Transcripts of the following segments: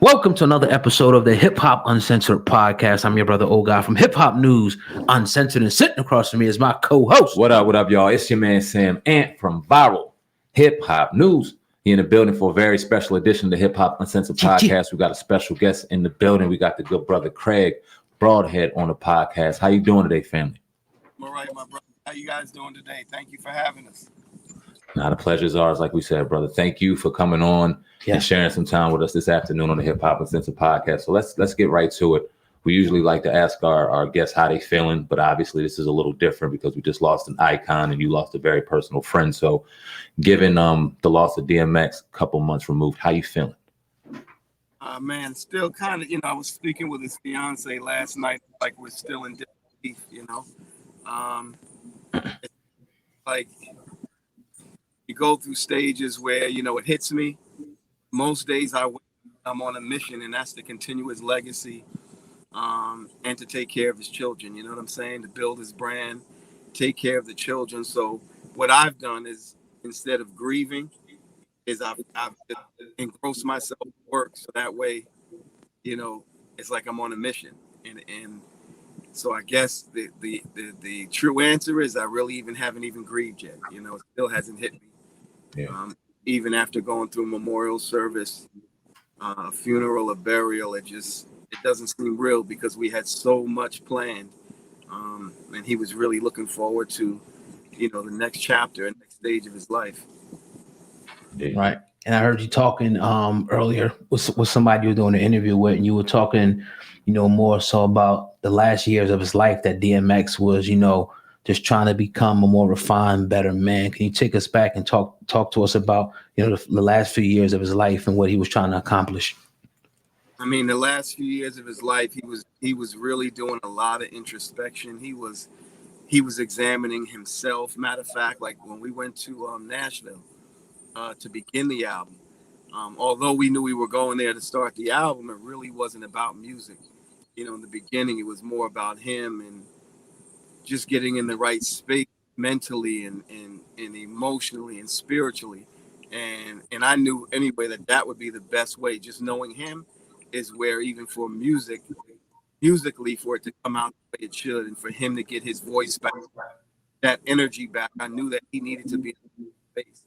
Welcome to another episode of the Hip Hop Uncensored podcast. I'm your brother Ogai from Hip Hop News Uncensored, and sitting across from me is my co-host. What up, y'all? It's your man Sam Ant from Viral Hip Hop News. He in the building for a very special edition of the Hip Hop Uncensored podcast. We got a special guest in the building. We got the good brother Craig Brodhead on the podcast. How you doing today, family? I'm all right, my brother. How you guys doing today? Thank you for having us. The pleasure is ours, like we said, brother. Thank you for coming on and sharing some time with us this afternoon on the Hip Hop Uncensored podcast. So let's get right to it. We usually like to ask our guests how they feeling, but obviously this is a little different because we just lost an icon and you lost a very personal friend. So given the loss of DMX a couple months removed, how you feeling? Man, still kind of, I was speaking with his fiance last night, like we're still in disbelief, It's like you go through stages where, it hits me. Most days I'm on a mission, and that's to continue his legacy and to take care of his children. You know what I'm saying? To build his brand, take care of the children. So what I've done is, instead of grieving, is I've engrossed myself in work. So that way, it's like I'm on a mission. And so I guess the true answer is I really haven't even grieved yet. It still hasn't hit me. Yeah. Even after going through a memorial service, a funeral, a burial, it doesn't seem real because we had so much planned. And he was really looking forward to, the next chapter and next stage of his life. Yeah. Right. And I heard you talking earlier with somebody you were doing an interview with, and you were talking, more so about the last years of his life that DMX was, just trying to become a more refined, better man. Can you take us back and talk to us about, the last few years of his life and what he was trying to accomplish? I mean, the last few years of his life, he was really doing a lot of introspection. He was examining himself. Matter of fact, like when we went to Nashville to begin the album, although we knew we were going there to start the album, it really wasn't about music. In the beginning, it was more about him and just getting in the right space mentally and emotionally and spiritually. And I knew anyway that would be the best way. Just knowing him is where, even for musically, for it to come out the way it should, and for him to get his voice back, that energy back, I knew that he needed to be in space.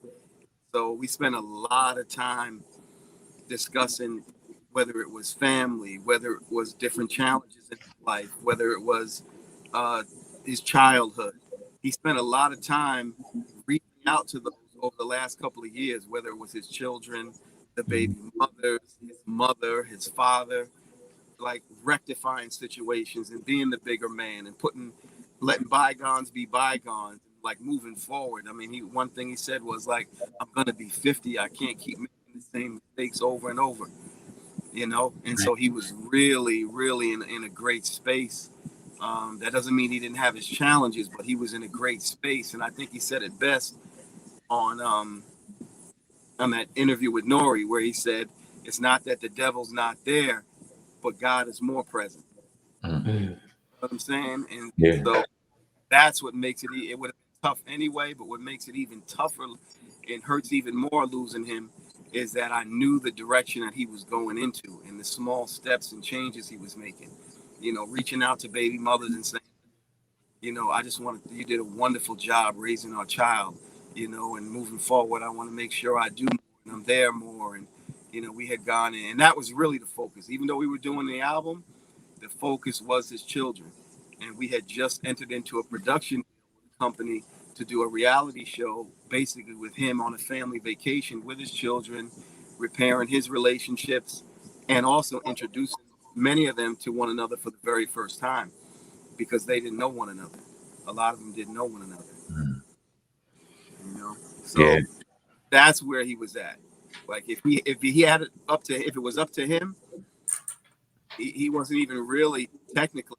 So we spent a lot of time discussing whether it was family, whether it was different challenges in his life, whether it was his childhood. He spent a lot of time reaching out to those over the last couple of years, whether it was his children, the baby mothers, his mother, his father, like rectifying situations and being the bigger man and letting bygones be bygones, like moving forward. I mean, one thing he said was like, I'm gonna be 50. I can't keep making the same mistakes over and over, And so he was really, really in a great space. That doesn't mean he didn't have his challenges, but he was in a great space. And I think he said it best on that interview with Nori, where he said, it's not that the devil's not there, but God is more present. Mm-hmm. You know what I'm saying? And so that's what makes it would have been tough anyway, but what makes it even tougher and hurts even more losing him is that I knew the direction that he was going into and the small steps and changes he was making. Reaching out to baby mothers and saying, you did a wonderful job raising our child, and moving forward, I want to make sure I do more and I'm there more. And, we had gone in, and that was really the focus. Even though we were doing the album, the focus was his children. And we had just entered into a production company to do a reality show, basically with him on a family vacation with his children, repairing his relationships, and also introducing many of them to one another for the very first time, because they didn't know one another. A lot of them didn't know one another. So that's where he was at. Like if he had it if it was up to him, he wasn't even really technically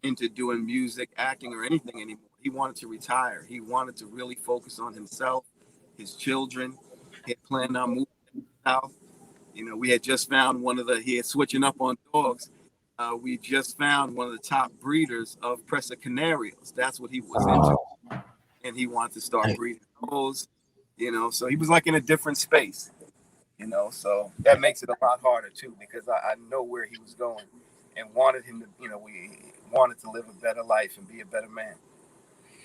into doing music, acting, or anything anymore. He wanted to retire. He wanted to really focus on himself, his children. He had planned on moving south. We had just found he had switching up on dogs. We just found one of the top breeders of Presa Canarios. That's what he was into. And he wanted to start breeding those, so he was like in a different space, So that makes it a lot harder too, because I know where he was going and wanted him to, we wanted to live a better life and be a better man.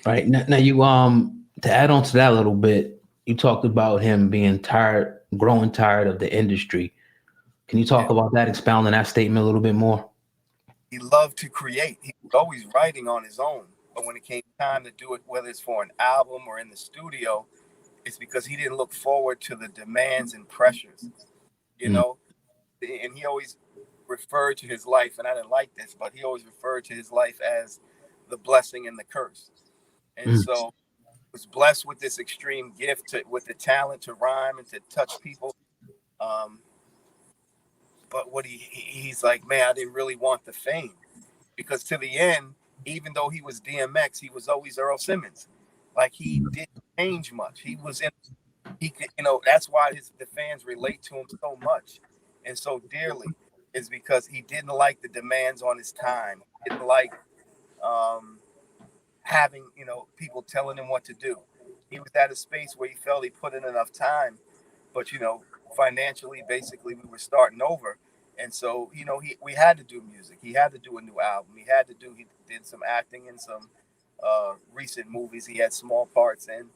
Right. Now you, to add on to that a little bit, you talked about him being tired, growing tired of the industry. Can you talk about that, expound on that statement a little bit more? He loved to create. He was always writing on his own. But when it came time to do it, whether it's for an album or in the studio, it's because he didn't look forward to the demands and pressures, And he always referred to his life, and I didn't like this, but he always referred to his life as the blessing and the curse. And so was blessed with this extreme gift, with the talent to rhyme and to touch people. But what he's like, man, I didn't really want the fame, because to the end, even though he was DMX, he was always Earl Simmons. Like, he didn't change much. He was that's why the fans relate to him so much and so dearly, is because he didn't like the demands on his time. He didn't like having, people telling him what to do. He was at a space where he felt he put in enough time, but, financially, basically, we were starting over. And so, we had to do music. He had to do a new album. He did some acting in some recent movies he had small parts in,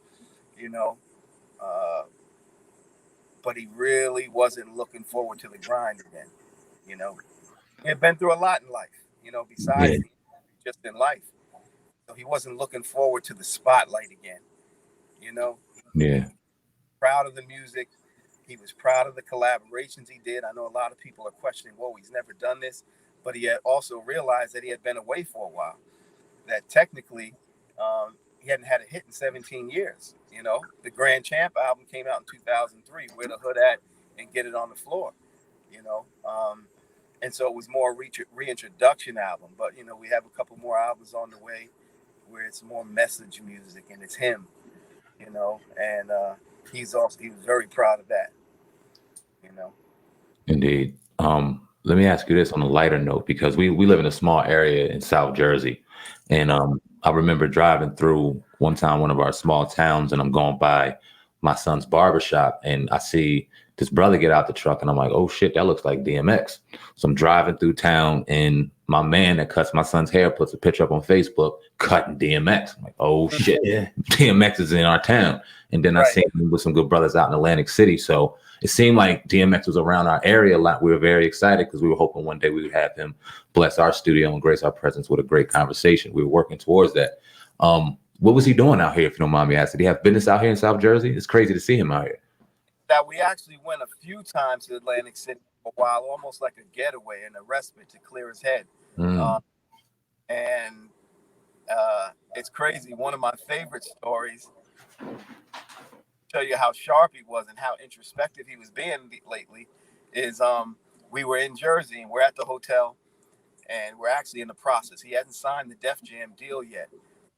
but he really wasn't looking forward to the grind again. He had been through a lot in life, besides just in life. So he wasn't looking forward to the spotlight again. Proud of the music. He was proud of the collaborations he did. I know a lot of people are questioning, whoa, he's never done this. But he had also realized that he had been away for a while, that technically he hadn't had a hit in 17 years. The Grand Champ album came out in 2003, Where the Hood At and Get It on the Floor, and so it was more reintroduction album. But, we have a couple more albums on the way where it's more message music and it's him, and he was very proud of that, Indeed. Let me ask you this on a lighter note, because we live in a small area in South Jersey. And I remember driving through one time, one of our small towns, and I'm going by my son's barbershop, and I see this brother get out the truck, and I'm like, oh shit, that looks like DMX. So I'm driving through town, and my man that cuts my son's hair puts a picture up on Facebook cutting DMX. I'm like, oh shit, DMX is in our town. And then I seen him with some good brothers out in Atlantic City. So it seemed like DMX was around our area a lot. We were very excited because we were hoping one day we would have him bless our studio and grace our presence with a great conversation. We were working towards that. What was he doing out here, if you don't mind me asking? Did he have business out here in South Jersey? It's crazy to see him out here. That we actually went a few times to Atlantic City for a while, almost like a getaway and a respite to clear his head. And it's crazy. One of my favorite stories, tell you how sharp he was and how introspective he was being lately, is we were in Jersey and we're at the hotel and we're actually in the process. He hasn't signed the Def Jam deal yet,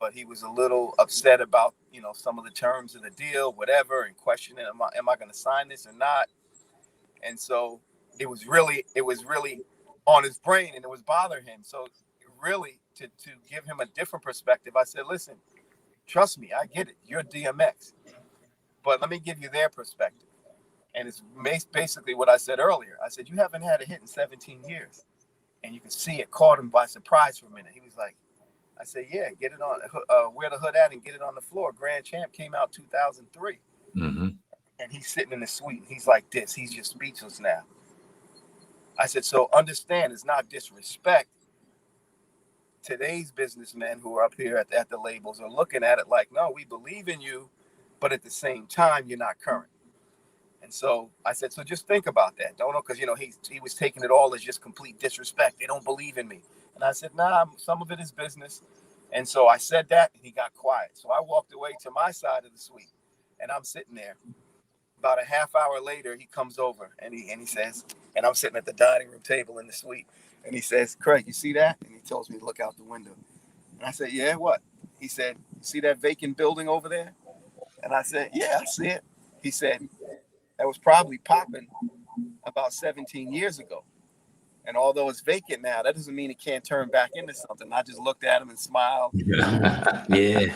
but he was a little upset about, some of the terms of the deal, whatever, and questioning, am I going to sign this or not? And so it was really on his brain, and it was bothering him. So really, to give him a different perspective, I said, listen, trust me, I get it. You're DMX. But let me give you their perspective. And it's basically what I said earlier. I said, you haven't had a hit in 17 years. And you can see it caught him by surprise for a minute. He was like, I said, yeah, get it on, Where the Hood At and Get It on the Floor. Grand Champ came out 2003. Mm-hmm. And he's sitting in the suite. And he's like this. He's just speechless now. I said, so understand, it's not disrespect. Today's businessmen who are up here at the labels are looking at it like, no, we believe in you, but at the same time, you're not current. And so I said, so just think about that. Don't know, because, he was taking it all as just complete disrespect. They don't believe in me. And I said, nah, some of it is business. And so I said that, and he got quiet. So I walked away to my side of the suite, and I'm sitting there. About a half hour later, he comes over, and he says, and I'm sitting at the dining room table in the suite, and he says, Craig, you see that? And he tells me to look out the window. And I said, yeah, what? He said, you see that vacant building over there? And I said, yeah, I see it. He said, that was probably popping about 17 years ago. And although it's vacant now, that doesn't mean it can't turn back into something. I just looked at him and smiled. Yeah.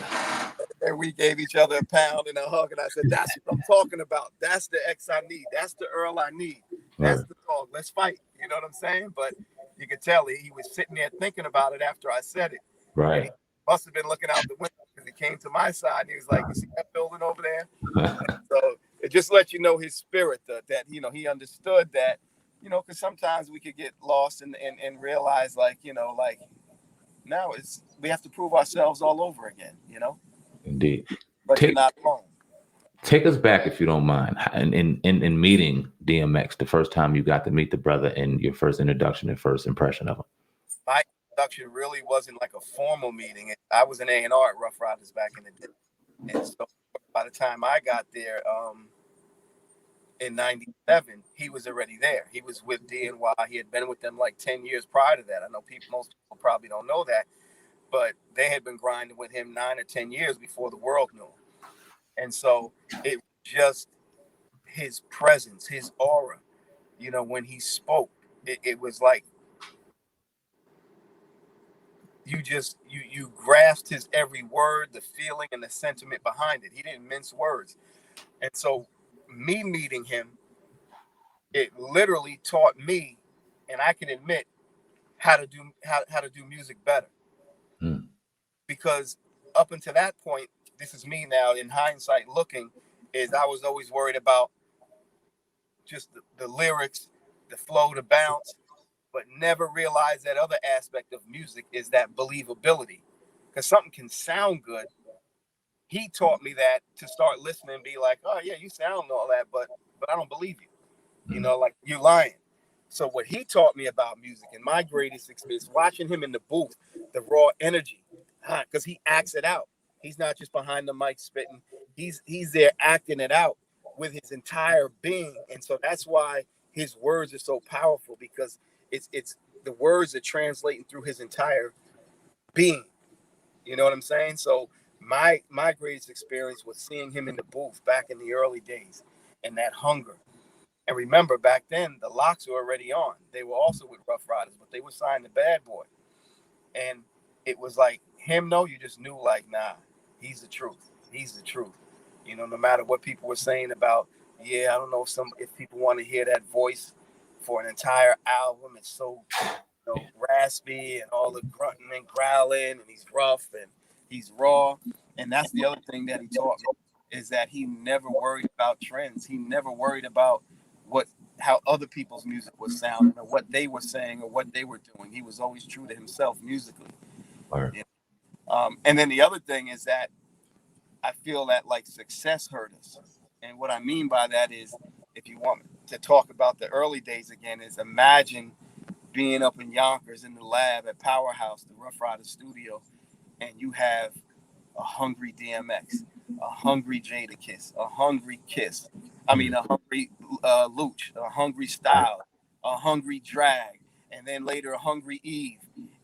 And we gave each other a pound and a hug. And I said, that's what I'm talking about. That's the X I need. That's the Earl I need. That's the dog. Let's fight. You know what I'm saying? But you could tell he was sitting there thinking about it after I said it. Right. And he must have been looking out the window because he came to my side and he was like, you see that building over there? So it just lets you know his spirit, that he understood that, because sometimes we could get lost and realize, like, now we have to prove ourselves all over again, Indeed. But you're not alone. Take us back, if you don't mind, in meeting DMX, the first time you got to meet the brother and your first introduction and first impression of him. My introduction really wasn't like a formal meeting. I was an A&R at Rough Riders back in the day. And so by the time I got there in 97, he was already there. He was with DNY. He had been with them like 10 years prior to that. I know most people probably don't know that, but they had been grinding with him 9 or 10 years before the world knew him. And so it was just his presence, his aura, when he spoke, it was like you grasped his every word, the feeling and the sentiment behind it. He didn't mince words. And so me meeting him, it literally taught me, and I can admit, how to do music better. Because up until that point, this is me now in hindsight looking, is I was always worried about just the lyrics, the flow, the bounce, but never realized that other aspect of music is that believability. Because something can sound good. He taught me that, to start listening and be like, oh yeah, you sound all that, but I don't believe you. Like, you're lying. So what he taught me about music, and my greatest experience, watching him in the booth, the raw energy, because he acts it out. He's not just behind the mic spitting. He's there acting it out with his entire being. And so that's why his words are so powerful, because it's the words are translating through his entire being. You know what I'm saying? So my greatest experience was seeing him in the booth back in the early days, and that hunger. And remember, back then, the Locks were already on. They were also with Rough Riders, but they were signed to Bad Boy. And it was like him, you just knew, like, nah, he's the truth. He's the truth. No matter what people were saying about, I don't know if people want to hear that voice for an entire album. It's so raspy and all the grunting and growling, and he's rough and he's raw. And that's the other thing that he taught me, is that he never worried about trends. He never worried about how other people's music was sounding or what they were saying or what they were doing. He was always true to himself musically. Right. And then the other thing is that I feel that, like, success hurt us. And what I mean by that is, if you want to talk about the early days again, is imagine being up in Yonkers in the lab at Powerhouse, the Rough Riders studio, and you have a hungry DMX, a hungry Jadakiss, a hungry Kiss. A hungry Luch, a hungry Style, a hungry Drag, and then later a hungry Eve.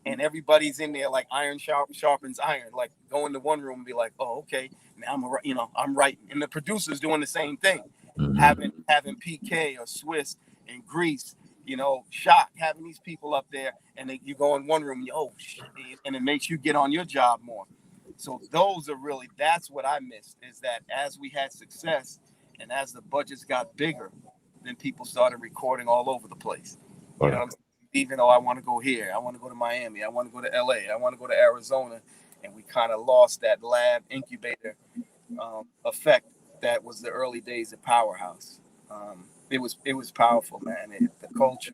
And everybody's in there like iron sharpens iron, like go into one room and be like, oh, okay, now I'm writing. And the producer's doing the same thing, having PK or Swiss and Grease, Shock, having these people up there, and you go in one room, and it makes you get on your job more. So that's what I missed, is that as we had success and as the budgets got bigger, then people started recording all over the place. You know what I'm saying? Even though I want to go here, I want to go to Miami, I want to go to LA, I want to go to Arizona, and we kind of lost that lab incubator effect that was the early days of Powerhouse. It was powerful, man. The culture,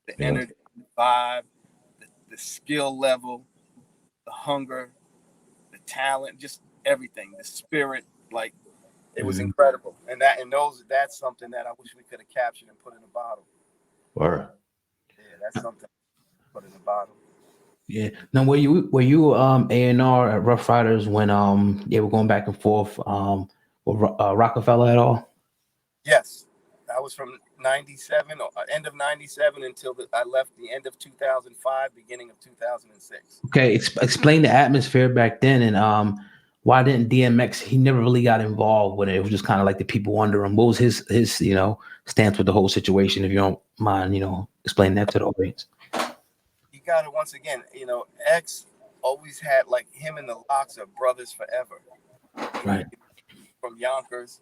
the energy, the vibe, the skill level, the hunger, the talent, just everything, the spirit, like, it was incredible. And that's something that I wish we could have captured and put in a bottle. Word. Yeah, that's something put in a bottle. Yeah. Now, were you A&R at Rough Riders when they were going back and forth with Rockefeller at all? Yes, I was from 97 or end of 97 until I left the end of 2005, beginning of 2006. Okay, explain the atmosphere back then, and why didn't DMX? He never really got involved with it. It was just kind of like the people wondering what was his stance with the whole situation. If you don't mind, explain that to the audience. You got it. Once again, X always had, like, him and the Locks are brothers forever. Right. from Yonkers.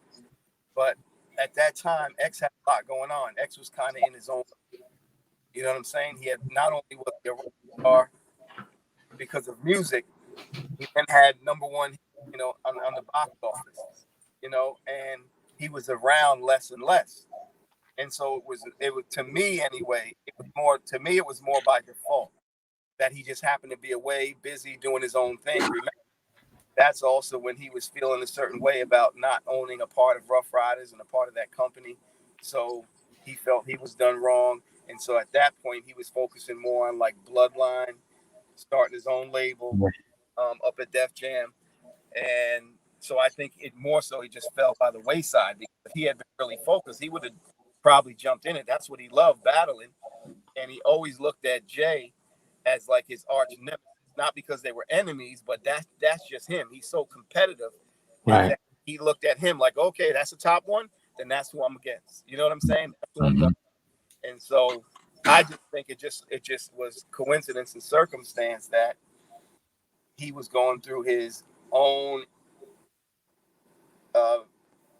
But at that time, X had a lot going on. X was kind of in his own. You know what I'm saying? He had not only was he a rock star because of music, he then had number one, on the box office, and he was around less and less. And so it was to me anyway, it was more by default that he just happened to be away, busy doing his own thing. Remember, that's also when he was feeling a certain way about not owning a part of Rough Riders and a part of that company. So he felt he was done wrong. And so at that point, he was focusing more on like Bloodline, starting his own label up at Def Jam. And so I think it more so he just fell by the wayside, because if he had been really focused, he would have probably jumped in it. That's what he loved, battling. And he always looked at Jay as like his arch nemesis, not because they were enemies, but that's just him. He's so competitive. Right. That he looked at him like, okay, that's the top one, then that's who I'm against. You know what I'm saying? That's who I'm done. And so I just think it just was coincidence and circumstance that he was going through his own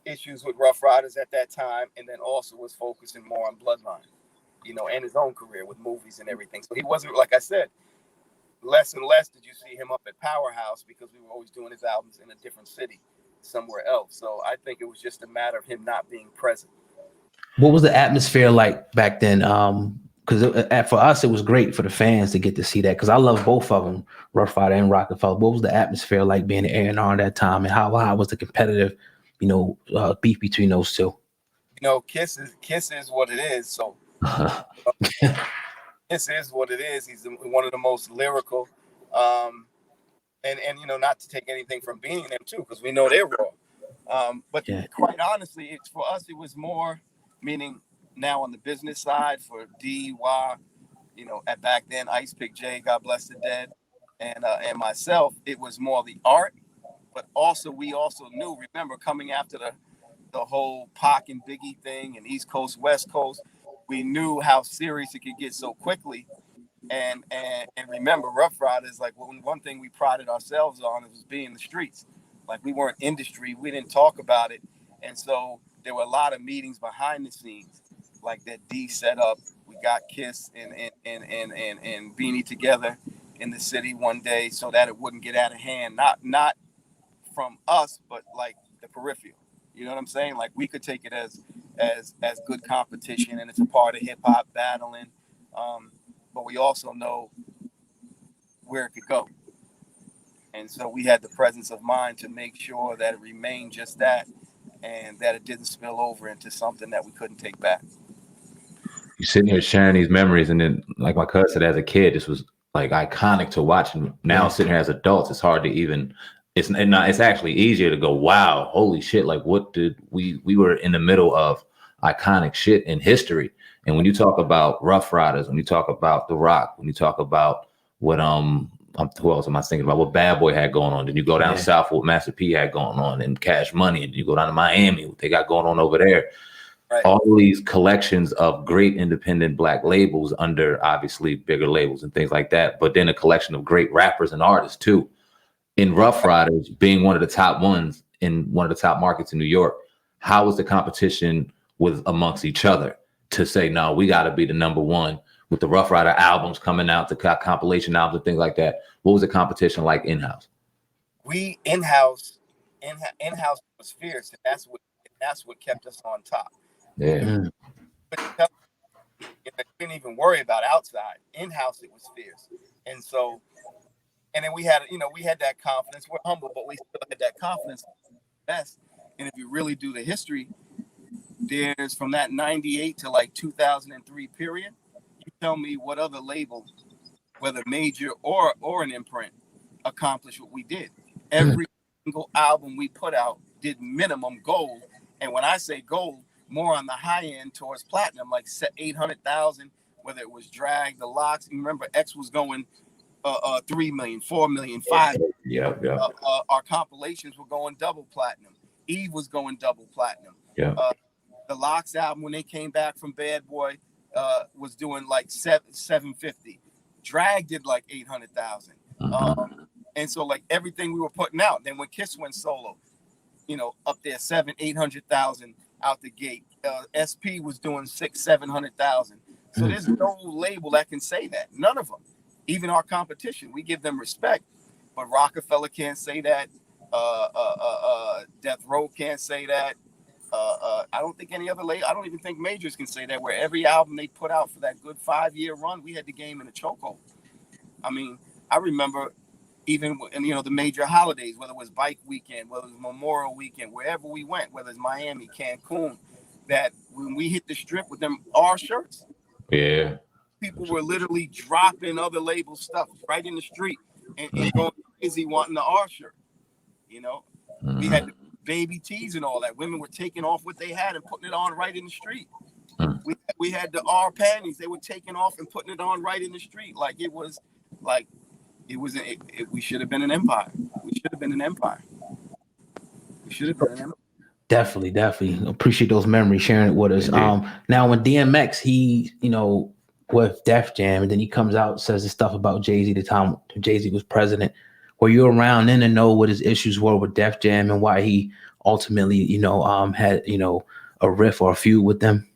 issues with Rough Riders at that time, and then also was focusing more on Bloodline, and his own career with movies and everything. So he wasn't, like I said, less and less did you see him up at Powerhouse, because we were always doing his albums in a different city somewhere else. So I think it was just a matter of him not being present. What was the atmosphere like back then? Because for us, it was great for the fans to get to see that, because I love both of them, Rough Rider and Rockefeller. What was the atmosphere like being an A&R at that time, and how was the competitive, beef between those two? Kiss is what it is. So Kiss is what it is. He's one of the most lyrical, and not to take anything from being them too, because we know they're raw. But quite honestly, for us, it was more, meaning now on the business side for DY, at back then, Ice Pick J, God bless the dead, and myself, it was more the art, but also we also knew, remember, coming after the whole Pac and Biggie thing and East Coast, West Coast, we knew how serious it could get so quickly. And remember, Rough Riders, like one thing we prided ourselves on was being the streets. Like, we weren't industry, we didn't talk about it, and so there were a lot of meetings behind the scenes, like that D set up. We got Kiss and Beanie together in the city one day so that it wouldn't get out of hand. Not from us, but like the peripheral. You know what I'm saying? Like, we could take it as good competition, and it's a part of hip hop battling. But we also know where it could go. And so we had the presence of mind to make sure that it remained just that, and that it didn't spill over into something that we couldn't take back. You're sitting here sharing these memories, and then, like my cousin said, as a kid, this was like iconic to watch. And now sitting here as adults, it's hard to even. It's actually easier to go, wow, holy shit! Like, what did we were in the middle of iconic shit in history. And when you talk about Rough Riders, when you talk about The Rock, when you talk about what who else am I thinking about? What Bad Boy had going on? Then you go down south, what Master P had going on, and Cash Money, and you go down to Miami, what they got going on over there. Right. All these collections of great independent Black labels under obviously bigger labels and things like that, but then a collection of great rappers and artists too. In Rough Riders being one of the top ones in one of the top markets in New York, how was the competition with amongst each other to say, no, we got to be the number one with the Rough Rider albums coming out, the compilation albums and things like that? What was the competition like in-house? We in-house was fierce, and that's what kept us on top. Yeah. You didn't even worry about outside. In-house, it was fierce. And so, and then we had that confidence. We're humble, but we still had that confidence. Best. And if you really do the history, there's from that 98 to like 2003 period, you tell me what other label, whether major or an imprint, accomplished what we did. Every single album we put out did minimum gold. And when I say gold, more on the high end towards platinum, like 800,000, whether it was Drag, The Locks. You remember X was going 3 million, 4 million, 5 million. Yeah. Our compilations were going double platinum. Eve was going double platinum. Yeah. The Locks album, when they came back from Bad Boy, was doing like 750. Drag did like 800,000. And so like everything we were putting out. Then when Kiss went solo, up there 700,000-800,000 out the gate. SP was doing 600,000-700,000. So there's no label that can say that. None of them. Even our competition, we give them respect, but Rockefeller can't say that. Death Row can't say that. I don't think any other label. I don't even think majors can say that. Where every album they put out for that good 5-year run, we had the game in a chokehold. I mean, I remember even in the major holidays, whether it was Bike Weekend, whether it was Memorial Weekend, wherever we went, whether it's Miami, Cancun, that when we hit the strip with them our shirts, people were literally dropping other label stuff right in the street and going crazy wanting the R shirt. We had the baby tees and all that. Women were taking off what they had and putting it on right in the street. We had the R panties. They were taking off and putting it on right in the street. We should have been an empire. We should have been an empire. Definitely appreciate those memories, sharing it with us. Now when DMX, he with Def Jam, and then he comes out, says the stuff about Jay-Z the time Jay-Z was president. Were you around then to know what his issues were with Def Jam and why he ultimately had a riff or a feud with them?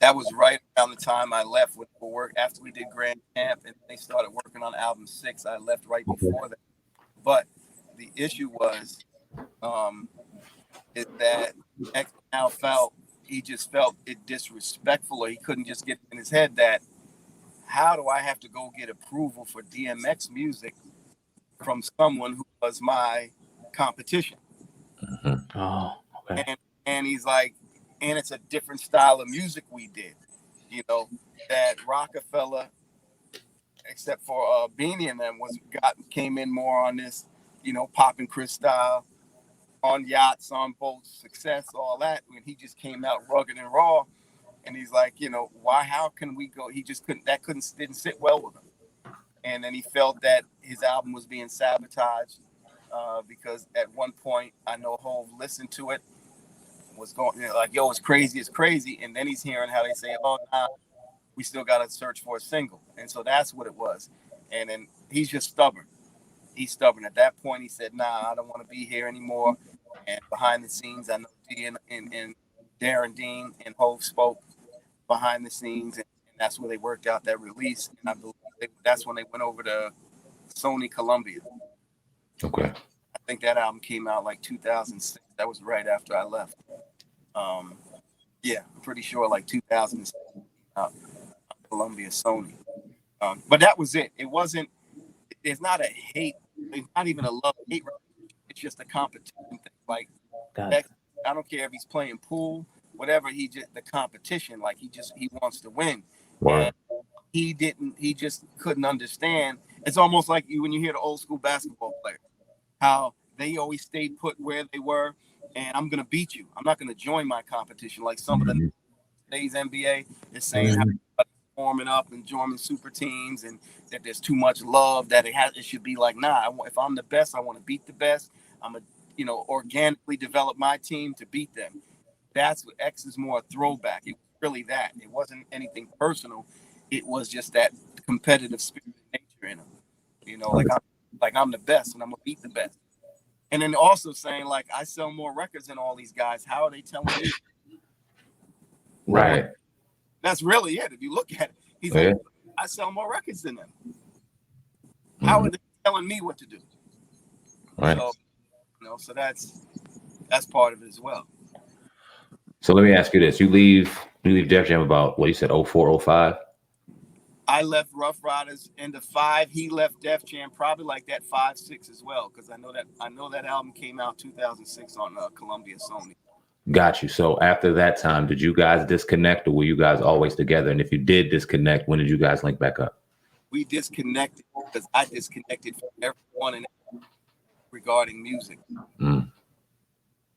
That was right around the time I left for work after we did Grand Camp, and they started working on album 6. I left right before that. But the issue was is that X now felt it disrespectful, or he couldn't just get in his head that how do I have to go get approval for DMX music from someone who was my competition? Oh, okay. And he's like, and it's a different style of music we did, that Rockefeller, except for Beanie and them, came in more on this, Pop and Chris style, on yachts, on boats, success, all that. When he just came out rugged and raw, and he's like, how can we go? He just didn't sit well with him. And then he felt that his album was being sabotaged because at one point, I know Hov listened to it, was going yo, it's crazy. And then he's hearing how they say, oh, nah, we still got to search for a single. And so that's what it was. And then he's just stubborn. He's stubborn. At that point, he said, nah, I don't want to be here anymore. And behind the scenes, I know D and Darren Dean and Hov spoke behind the scenes, and that's where they worked out that release. And I believe that's when they went over to Sony Columbia. Okay. I think that album came out like 2006. That was right after I left. I'm pretty sure like 2006. Columbia, Sony. But that was it. It wasn't. It's not a hate. It's not even a love-hate. It's just a competition thing. Like, I don't care if he's playing pool, whatever. The competition. Like he wants to win. Wow. He just couldn't understand. It's almost like when you hear the old school basketball player, how they always stayed put where they were, and I'm gonna beat you. I'm not gonna join my competition like some of the today's NBA is saying how forming up and joining super teams, and that there's too much love, that it should be like, nah, if I'm the best, I want to beat the best. I'm organically develop my team to beat them. That's what X is more a throwback. It was really that. It wasn't anything personal. It was just that competitive spirit and nature in him. Like I'm the best and I'm gonna beat the best. And then also saying like I sell more records than all these guys. How are they telling me? Right. That's really it. If you look at it, he's like, I sell more records than them. How are they telling me what to do? Right. So that's part of it as well. So let me ask you this: you leave Def Jam about what you said, 04, 05? I left Rough Riders into 5. He left Def Jam probably like that 5, 6 as well, because I know that album came out 2006 on Columbia Sony. Got you. So after that time, did you guys disconnect, or were you guys always together? And if you did disconnect, when did you guys link back up? We disconnected because I disconnected from everyone and regarding music.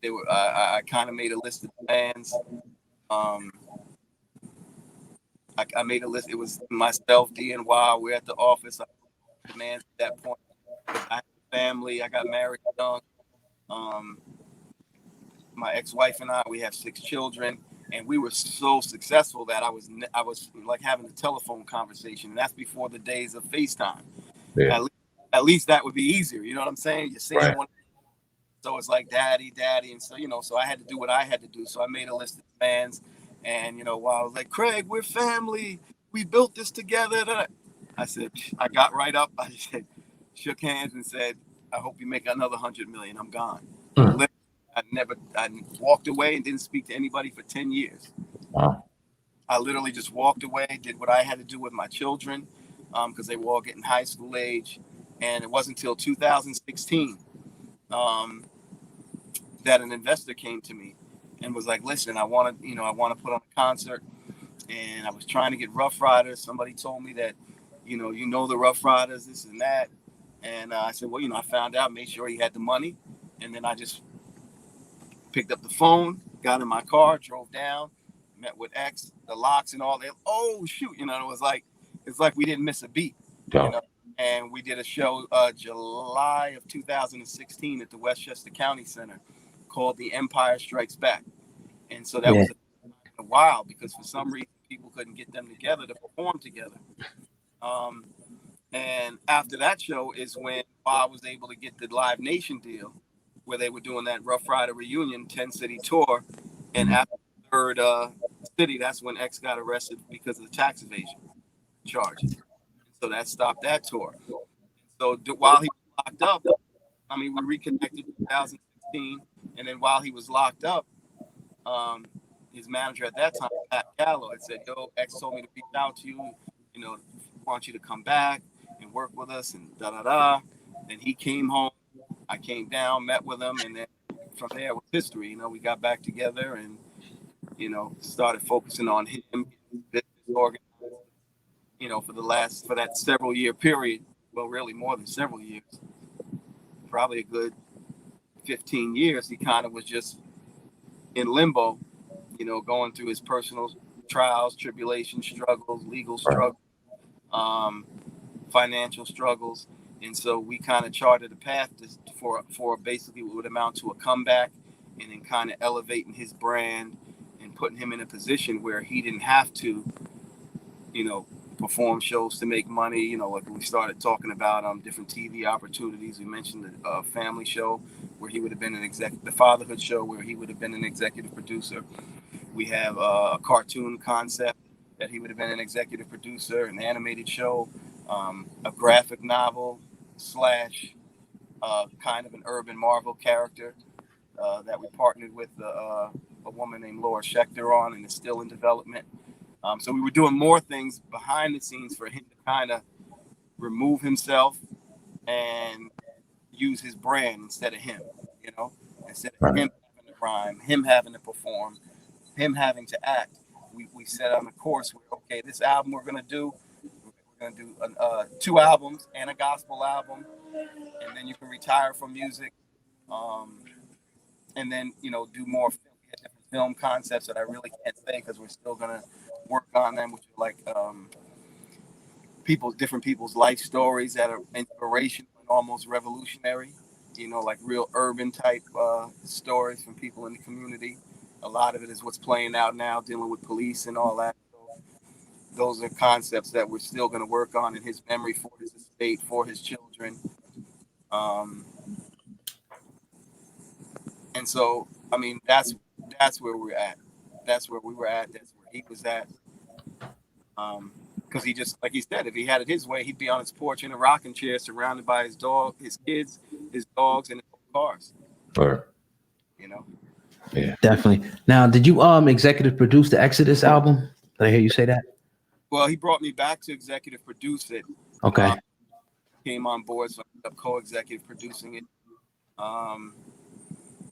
They were. I kind of made a list of bands. I made a list. It was myself, DNY. We're at the office. I demand at that point. I had a family. I got married young. My ex-wife and I, we have 6 children, and we were so successful that I was like having a telephone conversation. And that's before the days of FaceTime. Yeah. At least that would be easier. You know what I'm saying? You're saying one. So it's like daddy. And so, so I had to do what I had to do. So I made a list of fans. And, while I was like, Craig, we're family. We built this together. I said, I got right up. I said, shook hands and said, I hope you make another 100 million. I'm gone. I walked away and didn't speak to anybody for 10 years. Wow. I literally just walked away, did what I had to do with my children, because they were all getting high school age. And it wasn't until 2016 that an investor came to me and was like, listen, I want to put on a concert. And I was trying to get Rough Riders. Somebody told me that, the Rough Riders, this and that. And I said, well, I found out, made sure he had the money. And then I just picked up the phone, got in my car, drove down, met with X, the Locks and all that. Oh, shoot. It's like we didn't miss a beat. Yeah. And we did a show July of 2016 at the Westchester County Center called The Empire Strikes Back. And so that was a while because for some reason people couldn't get them together to perform together. And after that show is when I was able to get the Live Nation deal where they were doing that Rough Rider reunion 10-city tour. And after the third city, that's when X got arrested because of the tax evasion charges. So that stopped that tour. So while he was locked up, we reconnected in 2016. And then while he was locked up, his manager at that time, Pat Gallo, had said, yo, X told me to reach out to you, want you to come back and work with us and da-da-da. Then he came home. I came down, met with him, and then from there was history. We got back together and, started focusing on him, business organized, for that several year period. Well, really more than several years, probably a good 15 years. He kind of was just in limbo, going through his personal trials, tribulations, struggles, legal struggles, financial struggles. And so we kind of charted a path for basically what would amount to a comeback and then kind of elevating his brand and putting him in a position where he didn't have to, perform shows to make money. Like we started talking about different TV opportunities. We mentioned the family show where he would have been the fatherhood show where he would have been an executive producer. We have a cartoon concept that he would have been an executive producer, an animated show, a graphic novel / kind of an urban Marvel character that we partnered with a woman named Laura Schechter on, and is still in development. So we were doing more things behind the scenes for him to kind of remove himself and use his brand instead of him, instead of him having to rhyme, him having to perform, him having to act. We set on a course where, okay, this album we're going to do 2 albums and a gospel album, and then you can retire from music, and then, do more different film concepts that I really can't say because we're still going to work on them, which are like different people's life stories that are inspirational and almost revolutionary, like real urban type stories from people in the community. A lot of it is what's playing out now, dealing with police and all that. So those are concepts that we're still going to work on in his memory, for his estate, for his children. And so, that's where we're at. That's where we were at. That's where he was at. Because he just, like he said, if he had it his way, he'd be on his porch in a rocking chair, surrounded by his dog, his kids, his dogs, and his cars. Sure. Yeah, definitely. Now, did you executive produce the Exodus album? Did I hear you say that? Well, he brought me back to executive produce it. Okay. Came on board, so I ended up co-executive producing it.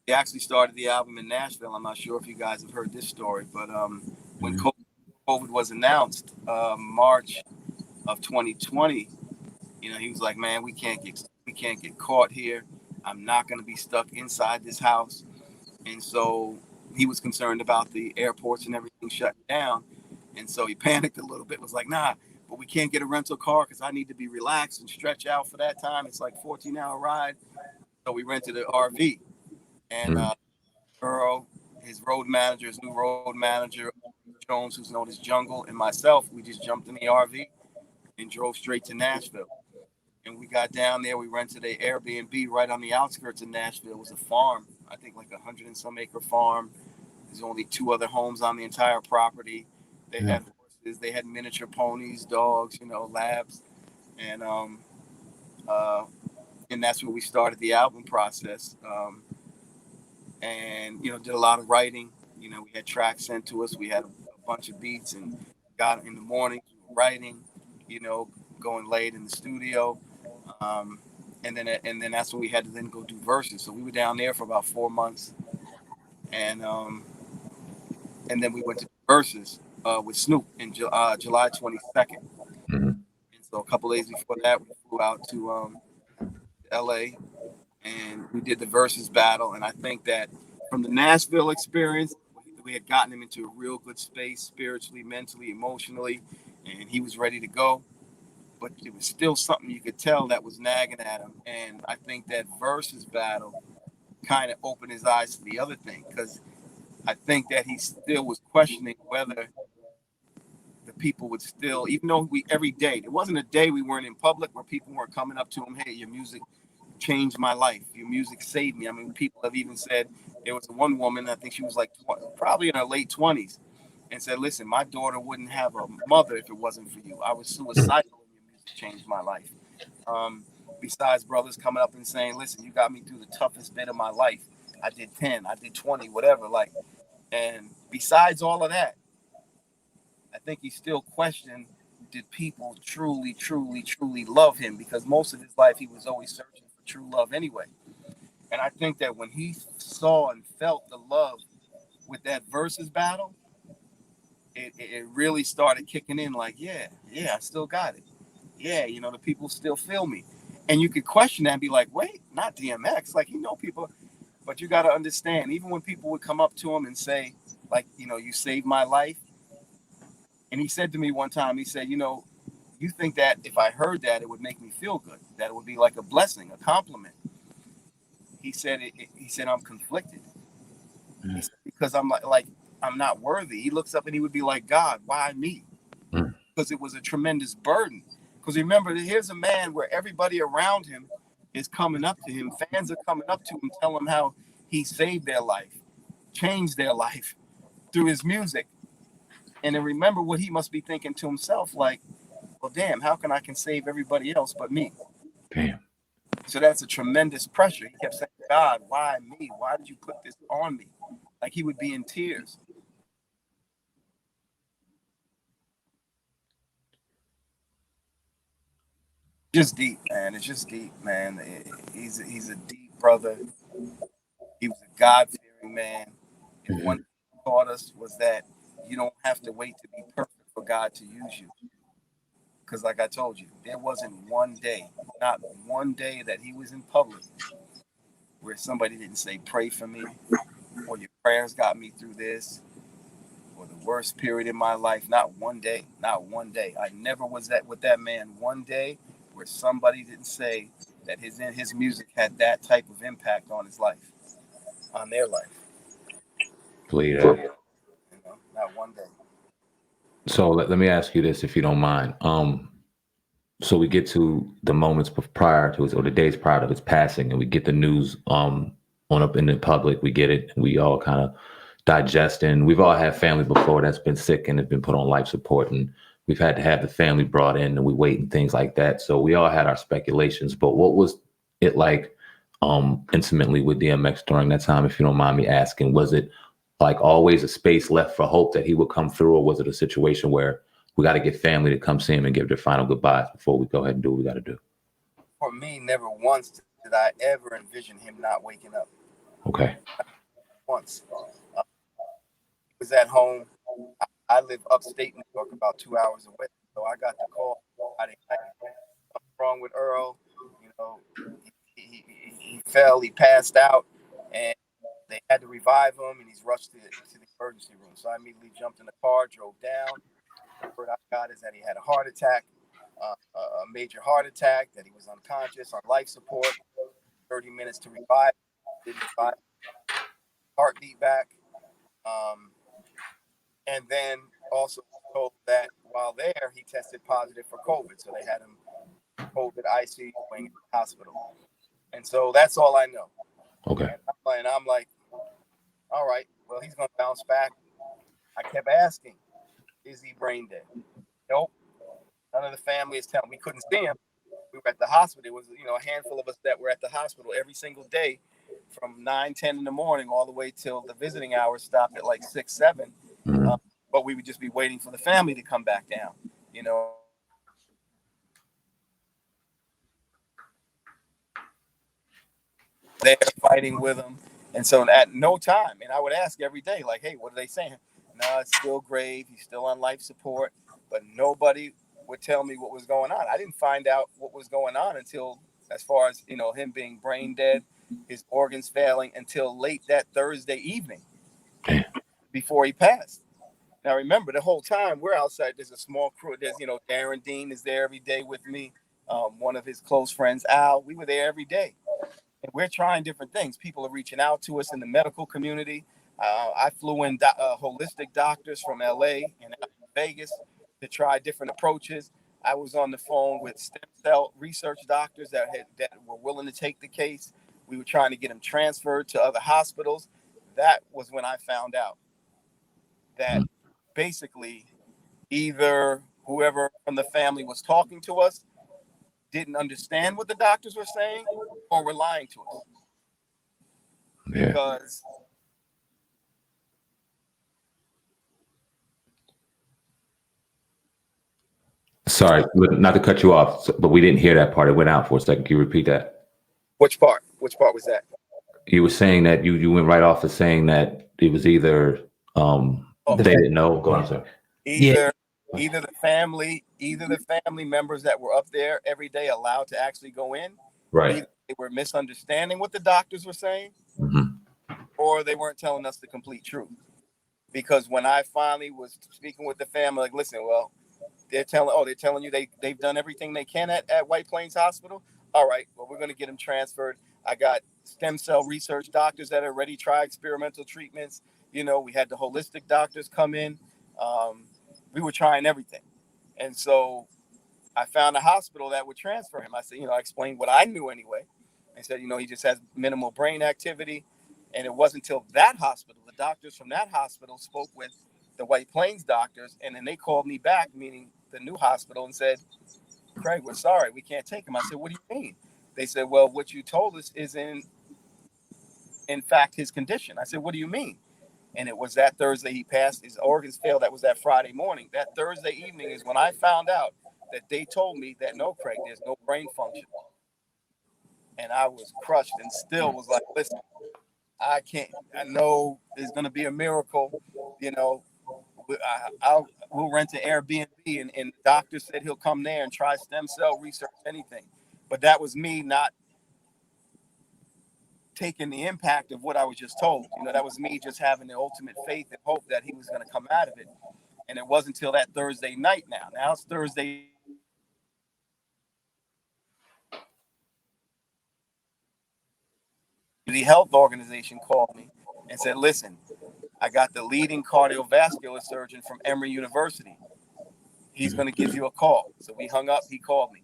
He actually started the album in Nashville. I'm not sure if you guys have heard this story, but when COVID was announced, March of 2020, he was like, man, we can't get caught here. I'm not going to be stuck inside this house. And so he was concerned about the airports and everything shut down. And so he panicked a little bit, was like, nah, but we can't get a rental car because I need to be relaxed and stretch out for that time. It's like 14-hour ride. So we rented an RV. And Earl, his new road manager, Jones, who's known as Jungle, and myself, we just jumped in the RV and drove straight to Nashville. And we got down there. We rented an Airbnb right on the outskirts of Nashville. It was a farm, I think like 100 and some acre farm. There's only 2 other homes on the entire property. They had horses, they had miniature ponies, dogs, labs, and that's where we started the album process. And did a lot of writing. We had tracks sent to us. We had a bunch of beats, and got in the morning writing. Going late in the studio. And then that's when we had to then go do verses. So we were down there for about 4 months, and then we went to verses with Snoop in July 22nd. Mm-hmm. And so a couple days before that, we flew out to L.A. and we did the verses battle. And I think that from the Nashville experience, we had gotten him into a real good space spiritually, mentally, emotionally, and he was ready to go. But it was still something you could tell that was nagging at him. And I think that versus battle kind of opened his eyes to the other thing, because I think that he still was questioning whether the people would still, even though every day, there wasn't a day we weren't in public where people weren't coming up to him, hey, your music changed my life. Your music saved me. I mean, people have even said, there was one woman, I think she was like probably in her late 20s, and said, listen, my daughter wouldn't have a mother if it wasn't for you. I was suicidal and your music changed my life. Besides brothers coming up and saying, listen, you got me through the toughest bit of my life. I did 10, I did 20, whatever. And besides all of that, I think he still questioned, did people truly, truly, truly love him? Because most of his life, he was always searching for true love anyway. And I think that when he saw and felt the love with that versus battle, it really started kicking in like, yeah, I still got it. Yeah, the people still feel me. And you could question that and be like, wait, not DMX. Like, people, but you got to understand, even when people would come up to him and say, like, you saved my life. And he said to me one time, he said, you think that if I heard that, it would make me feel good, that it would be like a blessing, a compliment. He said, I'm conflicted. He said, because I'm like, I'm not worthy. He looks up and he would be like, God, why me? Because it was a tremendous burden. Because remember, here's a man where everybody around him is coming up to him. Fans are coming up to him, telling him how he saved their life, changed their life through his music. And then remember what he must be thinking to himself, like, well, damn, how can I save everybody else but me? Damn. So that's a tremendous pressure. He kept saying, God, why me? Why did you put this on me? Like he would be in tears. Just deep, man. It's just deep, man. He's a deep brother. He was a God-fearing man. And one thing he taught us was that you don't have to wait to be perfect for God to use you. Because like I told you, there wasn't one day, not one day that he was in public where somebody didn't say, pray for me, or your prayers got me through this, or the worst period in my life. Not one day, not one day. I never was with that man one day where somebody didn't say that his music had that type of impact on his life, on their life. Believe that. that. Not one day. So let me ask you this, if you don't mind. So we get to the moments prior to his, or the days prior to his passing, and we get the news on up in the public. We get it, and we all kind of digest. And we've all had family before that's been sick and has been put on life support, and we've had to have the family brought in, and we wait and things like that. So we all had our speculations. But what was it like intimately with DMX during that time, if you don't mind me asking? Was it like always a space left for hope that he would come through, or was it a situation where we got to get family to come see him and give their final goodbyes before we go ahead and do what we got to do? For me, never once did I ever envision him not waking up. Okay. Not once. He was at home. I live upstate New York, about 2 hours away. So I got the call Friday night. What's wrong with Earl? He fell, he passed out, and they had to revive him, and he's rushed to the emergency room. So I immediately jumped in the car, drove down. The word I got is that he had a heart attack, a major heart attack, that he was unconscious on life support. 30 minutes to revive. Didn't revive. Heartbeat back. And then also told that while there, he tested positive for COVID. So they had him COVID ICU wing in the hospital. And so that's all I know. Okay. And I'm like, all right, well, he's going to bounce back. I kept asking, is he brain dead? Nope. None of the family is telling me. We couldn't see him. We were at the hospital. It was, a handful of us that were at the hospital every single day from 9, 10 in the morning all the way till the visiting hours stopped at like 6, 7. Mm-hmm. But we would just be waiting for the family to come back down, They're fighting with him. And so at no time, and I would ask every day, like, hey, what are they saying? No, it's still grave. He's still on life support. But nobody would tell me what was going on. I didn't find out what was going on until, as far as, him being brain dead, his organs failing, until late that Thursday evening before he passed. Now, remember, the whole time we're outside, there's a small crew. There's, Darren Dean is there every day with me. One of his close friends, Al, we were there every day. And we're trying different things. People are reaching out to us in the medical community. I flew in holistic doctors from LA and Vegas to try different approaches. I was on the phone with stem cell research doctors that were willing to take the case. We were trying to get them transferred to other hospitals. That was when I found out that basically either whoever from the family was talking to us didn't understand what the doctors were saying or were lying to us. Yeah. Because sorry, not to cut you off, but we didn't hear that part. It went out for a second. Can you repeat that? Which part? Which part was that? You were saying that you went right off of saying that it was either they didn't know. Go on, sir. Either the family members that were up there every day allowed to actually go in, right? Either they were misunderstanding what the doctors were saying, or they weren't telling us the complete truth. Because when I finally was speaking with the family, like, listen, well, they're telling you they've done everything they can at White Plains Hospital. All right, well, we're going to get them transferred. I got stem cell research doctors that already tried experimental treatments. We had the holistic doctors come in. We were trying everything. And so I found a hospital that would transfer him. I said, I explained what I knew anyway. I said, he just has minimal brain activity. And it wasn't until that hospital, the doctors from that hospital spoke with the White Plains doctors. And then they called me back, meaning the new hospital, and said, Craig, we're sorry, we can't take him. I said, what do you mean? They said, well, what you told us is in fact his condition. I said, what do you mean? And it was that Thursday he passed. His organs failed. That was that Friday morning. That Thursday evening is when I found out that they told me that, no, Craig, there's no brain function. And I was crushed and still was like, listen, I can't. I know there's going to be a miracle. We'll rent an Airbnb, and the doctor said he'll come there and try stem cell research, anything. But that was me not taking the impact of what I was just told. That was me just having the ultimate faith and hope that he was going to come out of it. And it wasn't until that Thursday night now. Now it's Thursday. The health organization called me and said, listen, I got the leading cardiovascular surgeon from Emory University. He's going to give you a call. So we hung up. He called me,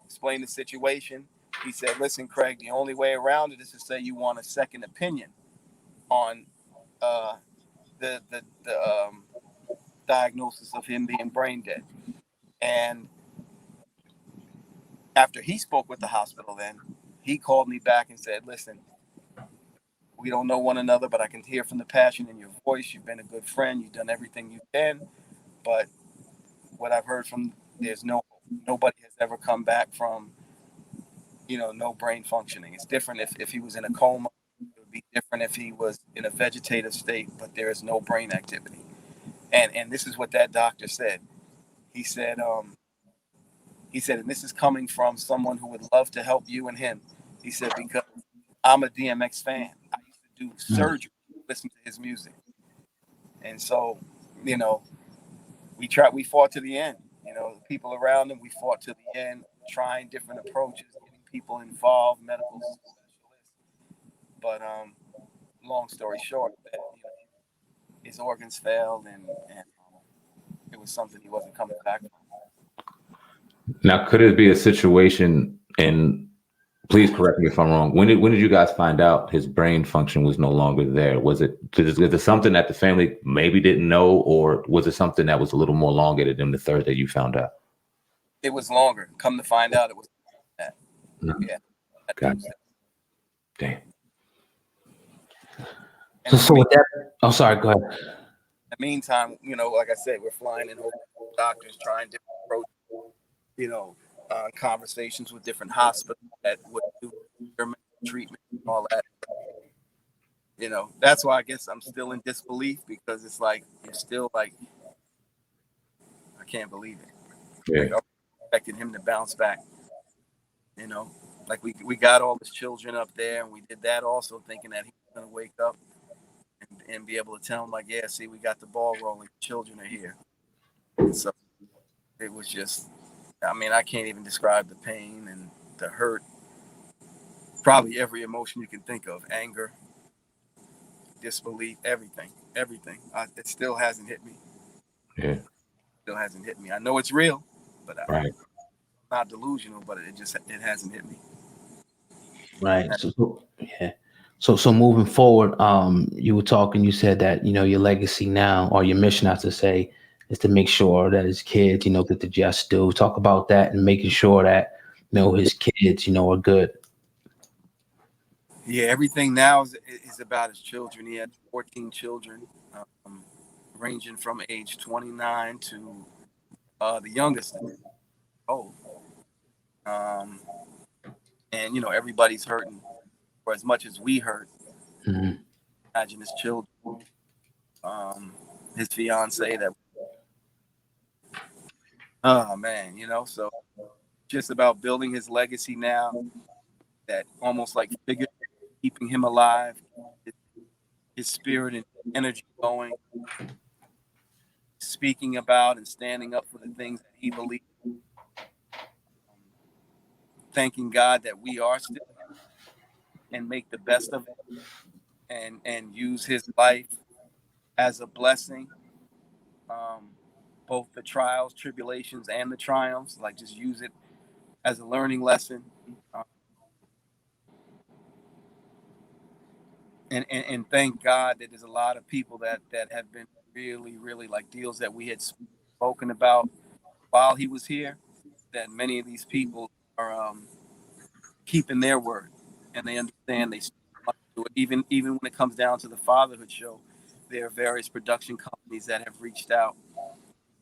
explained the situation. He said, listen, Craig, the only way around it is to say you want a second opinion on the diagnosis of him being brain dead. And after he spoke with the hospital, then he called me back and said, listen, we don't know one another, but I can hear from the passion in your voice. You've been a good friend. You've done everything you can. But what I've heard from, nobody has ever come back from, no brain functioning. It's different if he was in a coma. It would be different if he was in a vegetative state, but there is no brain activity. And this is what that doctor said. He said, and this is coming from someone who would love to help you and him. He said, because I'm a DMX fan. I used to do surgery, listen to his music. And so, we fought to the end. The people around him, we fought to the end, trying different approaches, getting people involved, medical specialists. But long story short, that his organs failed, and it was something he wasn't coming back from. Now, could it be a situation, and please correct me if I'm wrong, when did you guys find out his brain function was no longer there? Was it something that the family maybe didn't know, or was it something that was a little more elongated than the Thursday you found out? It was longer. Come to find out, it was that. Yeah. Gotcha. Damn. So with that, oh, sorry, go ahead. In the meantime, like I said, we're flying in doctors, trying different approaches, conversations with different hospitals that would do treatment and all that. That's why I guess I'm still in disbelief, because it's like, you're still like, I can't believe it. Yeah. Like, I'm expecting him to bounce back. Like we got all his children up there, and we did that also thinking that he was going to wake up and be able to tell him, like, yeah, see, we got the ball rolling. Children are here. And so it was just, I can't even describe the pain and the hurt. Probably every emotion you can think of: anger, disbelief, everything. It still hasn't hit me. Yeah. Still hasn't hit me. I know it's real, but right. I'm not delusional, but it hasn't hit me. Right. So moving forward, you were talking, you said that, your legacy now, or your mission, I should say, is to make sure that his kids, get the just due. Talk about that and making sure that, his kids, are good. Yeah, everything now is about his children. He had 14 children, ranging from age 29 to the youngest. And everybody's hurting, for as much as we hurt. Mm-hmm. Imagine his children, his fiance. Oh man, so just about building his legacy now. That almost like figure keeping him alive, his spirit and energy going, speaking about and standing up for the things that he believes. Thanking God that we are still here, and make the best of it, and use his life as a blessing. Both the trials, tribulations, and the triumphs. Like, just use it as a learning lesson. And thank God that there's a lot of people that have been really, really, like, deals that we had spoken about while he was here, that many of these people are keeping their word, and they understand they still do it. Even when it comes down to the fatherhood show, there are various production companies that have reached out,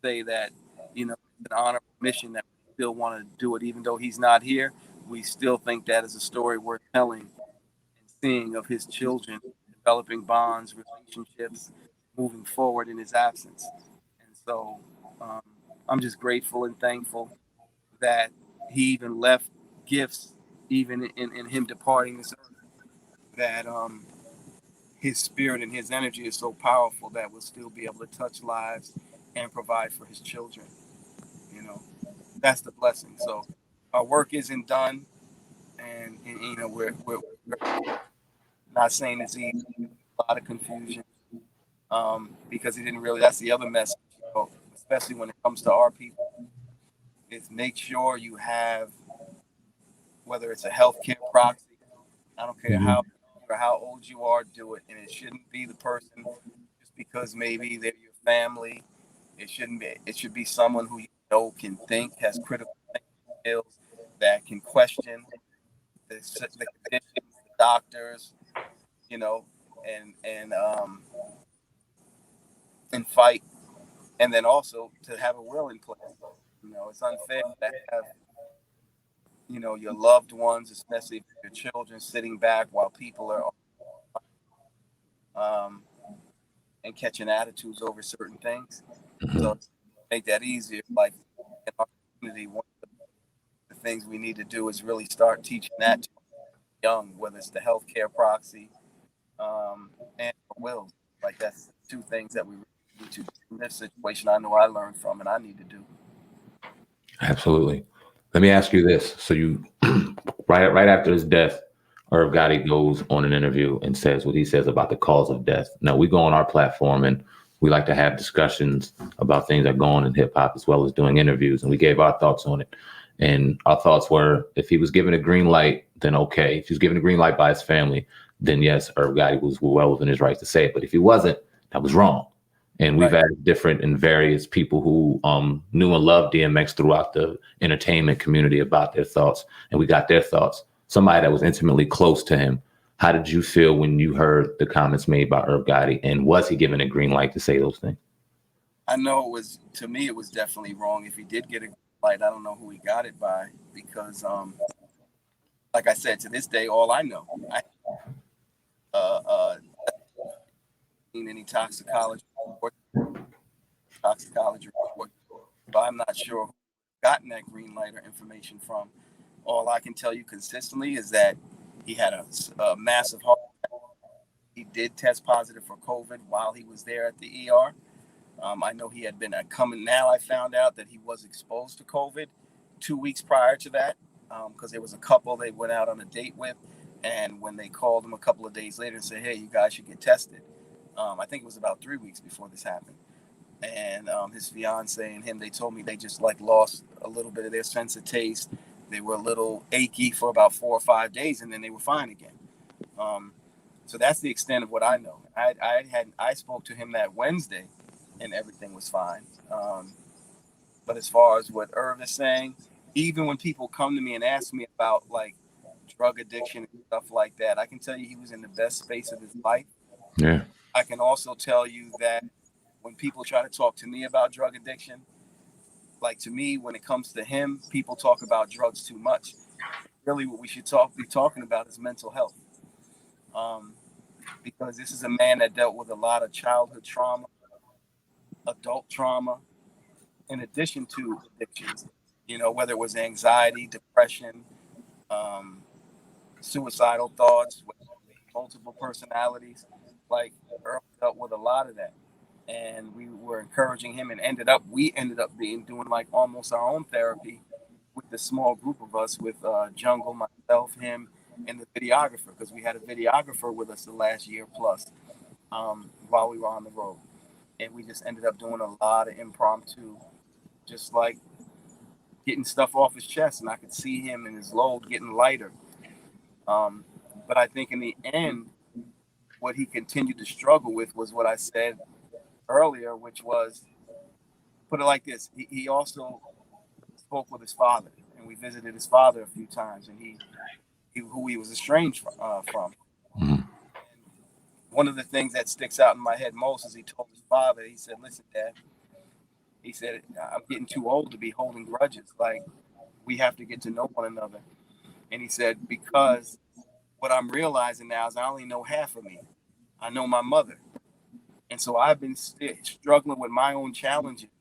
say that it's an honorable mission, that we still want to do it even though he's not here. We still think that is a story worth telling and seeing, of his children developing bonds, relationships, moving forward in his absence. And so I'm just grateful and thankful that he even left gifts, even in him departing this earth, that his spirit and his energy is so powerful that we'll still be able to touch lives and provide for his children. That's the blessing. So our work isn't done, and we're not saying it's easy. A lot of confusion, because he didn't really. That's the other message, especially when it comes to our people, is make sure you have, whether it's a healthcare proxy, I don't care how old you are, do it. And it shouldn't be the person just because maybe they're your family. It shouldn't be. It should be someone who can think, has critical thinking skills, that can question the conditions, the doctors, and fight, and then also to have a will in place. It's unfair to have your loved ones, especially your children, sitting back while people are and catching attitudes over certain things. So to make that easier, like in our community, one of the things we need to do is really start teaching that to young, whether it's the healthcare proxy and wills. Like, that's two things that we really need to do in this situation. I know I learned from, and I need to do. Absolutely. Let me ask you this. So you, right after his death, Irv Gotti goes on an interview and says what he says about the cause of death. Now, we go on our platform and we like to have discussions about things that go on in hip hop, as well as doing interviews. And we gave our thoughts on it. And our thoughts were, if he was given a green light, then okay. If he was given a green light by his family, then yes, Irv Gotti was well within his right to say it. But if he wasn't, that was wrong. And we've had different and various people who knew and loved DMX throughout the entertainment community about their thoughts, and we got their thoughts. Somebody that was intimately close to him. How did you feel when you heard the comments made by Irv Gotti, and was he given a green light to say those things? I know to me, it was definitely wrong. If he did get a green light, I don't know who he got it by, because, like I said, to this day, all I know, I seen any toxicology report, so I'm not sure who gotten that green light or information from. All I can tell you consistently is that he had a massive heart attack. He did test positive for COVID while he was there at the ER. I know he had been coming. Now I found out that he was exposed to COVID 2 weeks prior to that, because there was a couple they went out on a date with, and when they called him a couple of days later and said, "Hey, you guys should get tested," I think it was about 3 weeks before this happened. And his fiance and him, they told me they just like lost a little bit of their sense of taste. They were a little achy for about 4 or 5 days, and then they were fine again. So that's the extent of what I know. I spoke to him that Wednesday, and everything was fine. But as far as what Irv is saying, even when people come to me and ask me about like drug addiction and stuff like that, I can tell you he was in the best space of his life. Yeah. I can also tell you that when people try to talk to me about drug addiction, like to me, when it comes to him, people talk about drugs too much. Really, what we should be talking about is mental health. Because this is a man that dealt with a lot of childhood trauma, adult trauma, in addition to addictions. You know, whether it was anxiety, depression, um, suicidal thoughts, multiple personalities. Like Earl dealt with a lot of that, and we were encouraging him, and we ended up doing like almost our own therapy with the small group of us, with Jungle, myself, him, and the videographer, because we had a videographer with us the last year plus, while we were on the road, and we just ended up doing a lot of impromptu, just like getting stuff off his chest, and I could see him and his load getting lighter. But I think in the end, what he continued to struggle with was what I said earlier, which was, put it like this: he also spoke with his father, and we visited his father a few times, and he who he was estranged from. Mhm. One of the things that sticks out in my head most is he told his father, he said, "Listen, Dad," he said, "I'm getting too old to be holding grudges. Like, we have to get to know one another." And he said, "Because what I'm realizing now is I only know half of me. I know my mother. And so I've been struggling with my own challenges,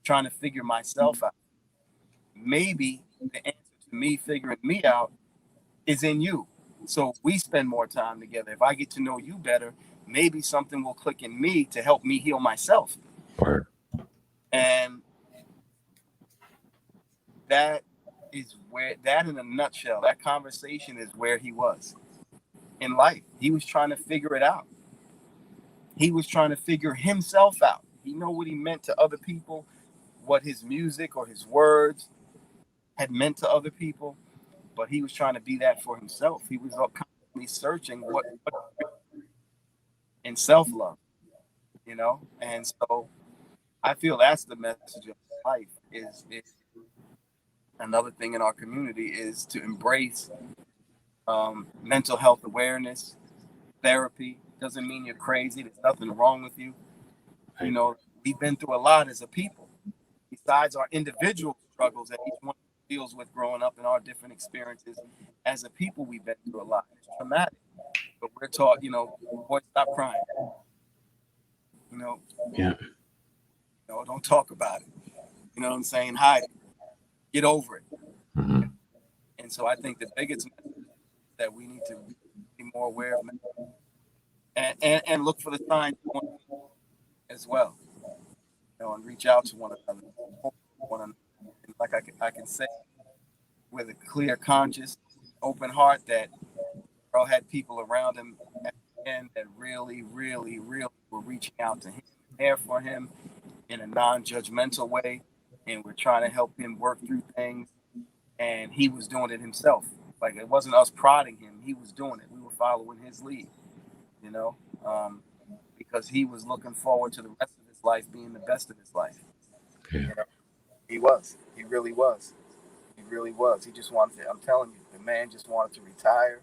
trying to figure myself out. Maybe the answer to me figuring me out is in you. So we spend more time together. If I get to know you better, maybe something will click in me to help me heal myself." Word. And that is where, that in a nutshell, that conversation is where he was in life. He was trying to figure it out. He was trying to figure himself out. He know what he meant to other people, what his music or his words had meant to other people, but he was trying to be that for himself. He was constantly searching what in self-love, you know? And so I feel that's the message of life is another thing in our community is to embrace mental health awareness. Therapy doesn't mean you're crazy. There's nothing wrong with you. You know, we've been through a lot as a people. Besides our individual struggles that each one deals with growing up in our different experiences, as a people, we've been through a lot. It's traumatic, but we're taught, you know, boy, stop crying. You know, Yeah. don't talk about it. You know what I'm saying? Hide it. Get over it. Mhm. And so I think the biggest message that we need to be more aware of, and look for the signs as well. You know, and reach out to one another, And like I can say with a clear conscience, open heart, that Earl had people around him at the end that really, really, really were reaching out to him, there for him in a non-judgmental way, and we're trying to help him work through things and he was doing it himself. Like, it wasn't us prodding him; he was doing it. We were following his lead, you know, because he was looking forward to the rest of his life being the best of his life. Yeah. You know, he was. He really was. He really was. He just wanted to. I'm telling you, the man just wanted to retire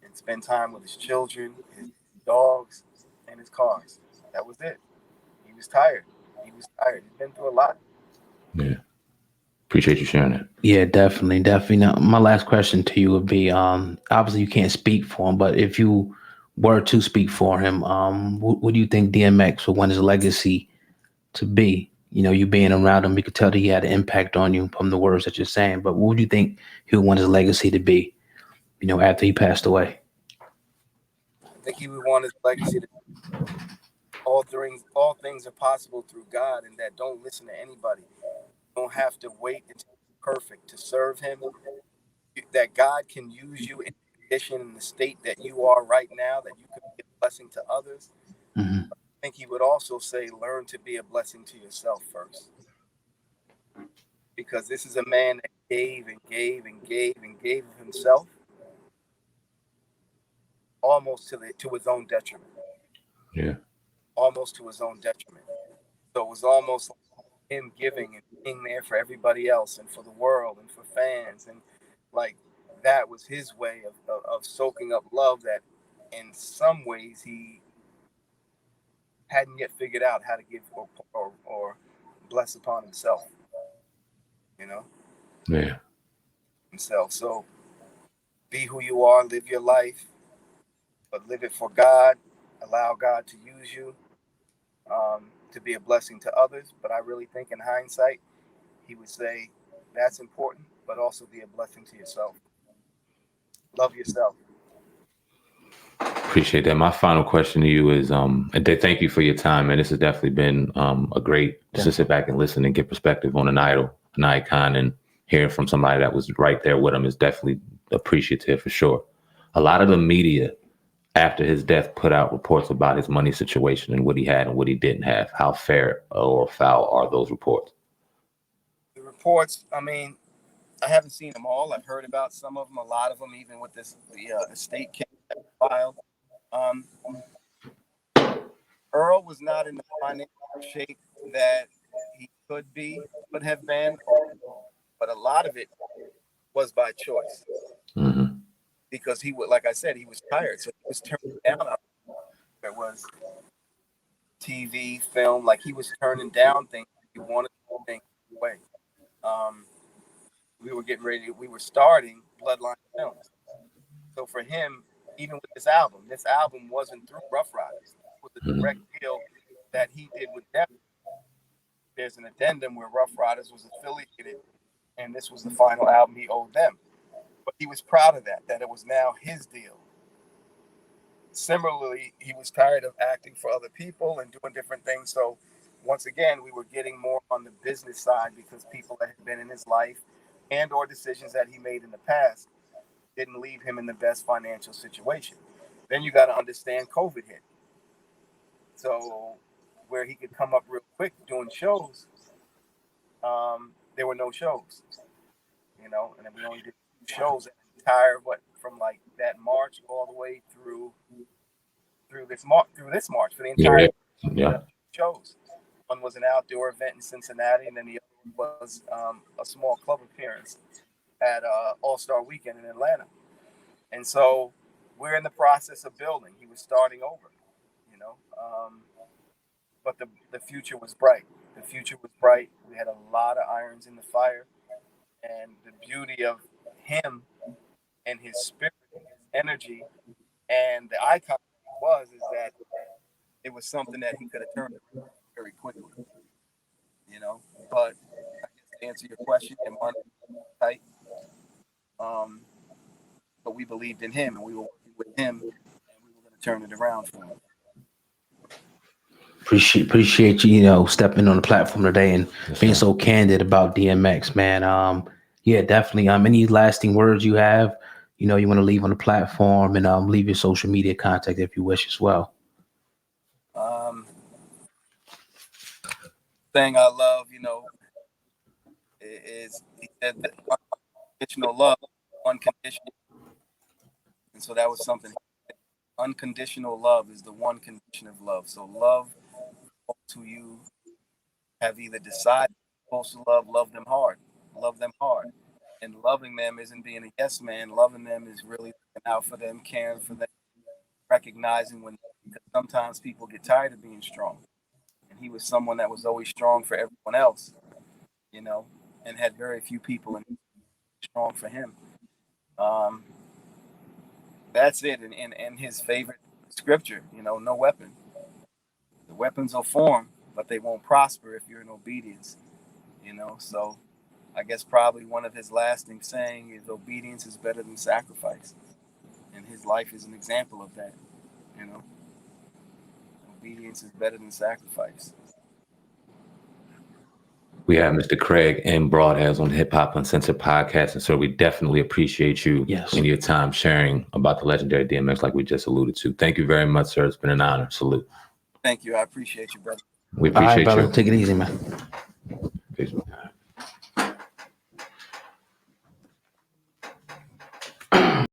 and spend time with his children, his dogs, and his cars. That was it. He was tired. He was tired. He's been through a lot. Yeah. Appreciate you sharing that. Yeah, definitely. Now, my last question to you would be, obviously you can't speak for him, but if you were to speak for him, what do you think DMX would want his legacy to be? You know, you being around him, you could tell that he had an impact on you from the words that you're saying, but what would you think he would want his legacy to be, you know, after he passed away? I think he would want his legacy to all things are possible through God, and that don't listen to anybody. You don't have to wait until you're perfect to serve him. That God can use you in the condition and the state that you are right now, that you can be a blessing to others. Mm-hmm. I think he would also say, learn to be a blessing to yourself first. Because this is a man that gave and gave and gave and gave of himself, almost to his own detriment. Yeah. Almost to his own detriment. So it was almost like him giving and being there for everybody else and for the world and for fans. And like, that was his way of soaking up love that in some ways he hadn't yet figured out how to give or bless upon himself, you know, Yeah. himself. So be who you are, live your life, but live it for God. Allow God to use you to be a blessing to others. But I really think in hindsight, he would say that's important, but also be a blessing to yourself. Love yourself. Appreciate that. My final question to you is, and thank you for your time, and this has definitely been a great just to sit back and listen and get perspective on an idol, an icon, and hearing from somebody that was right there with him is definitely appreciative for sure. A lot of the media after his death put out reports about his money situation and what he had and what he didn't have. How fair or foul are those reports? The reports, I mean, I haven't seen them all. I've heard about some of them, a lot of them, even with the estate case that was filed. Um, Earl was not in the financial shape that he could have been, but a lot of it was by choice. Mm-hmm. Because he would, like I said, he was tired, so he was turning down. There was TV, film, like he was turning down things he wanted to think away. We were getting ready. We were starting Bloodline Films. So for him, even with this album wasn't through Rough Riders. It was a direct deal that he did with them. There's an addendum where Rough Riders was affiliated, and this was the final album he owed them. But he was proud of that it was now his deal. Similarly, he was tired of acting for other people and doing different things. So once again, we were getting more on the business side because people that had been in his life and or decisions that he made in the past didn't leave him in the best financial situation. Then you got to understand COVID hit. So where he could come up real quick doing shows, there were no shows, you know, and then we only did 2 shows that entire from like that March all the way through this March for the entire shows. One was an outdoor event in Cincinnati, and then the other was a small club appearance at All-Star Weekend in Atlanta. And so we're in the process of building. He was starting over, you know. But the future was bright. The future was bright. We had a lot of irons in the fire. And the beauty of him and his spirit, his energy, and the icon is that it was something that he could have turned very quickly, you know. But I guess to answer your question, and money tight. But we believed in him, and we were working with him, and we were going to turn it around for him. Appreciate you, you know, stepping on the platform today and being so candid about DMX, man. Yeah, definitely. Any lasting words you have, you know, you want to leave on the platform, and leave your social media contact if you wish as well. Thing I love, you know, is he said that unconditional love, unconditional, and so that was something. Unconditional love is the one condition of love. So love folks who you have either decided you're supposed to love them hard, love them hard. And loving them isn't being a yes man. Loving them is really looking out for them, caring for them, recognizing when, because sometimes people get tired of being strong. And he was someone that was always strong for everyone else, you know, and had very few people and strong for him. That's it. And his favorite scripture, you know, no weapon. The weapons will form, but they won't prosper if you're in obedience, you know. So I guess probably one of his lasting saying is obedience is better than sacrifice. And his life is an example of that, you know. Obedience is better than sacrifice. We have Mr. Craig M. Brodhead on Hip Hop Uncensored podcast, and so we definitely appreciate you and your time sharing about the legendary DMX, like we just alluded to. Thank you very much, sir. It's been an honor. Salute. Thank you. I appreciate you, brother. We appreciate you. Take it easy, man.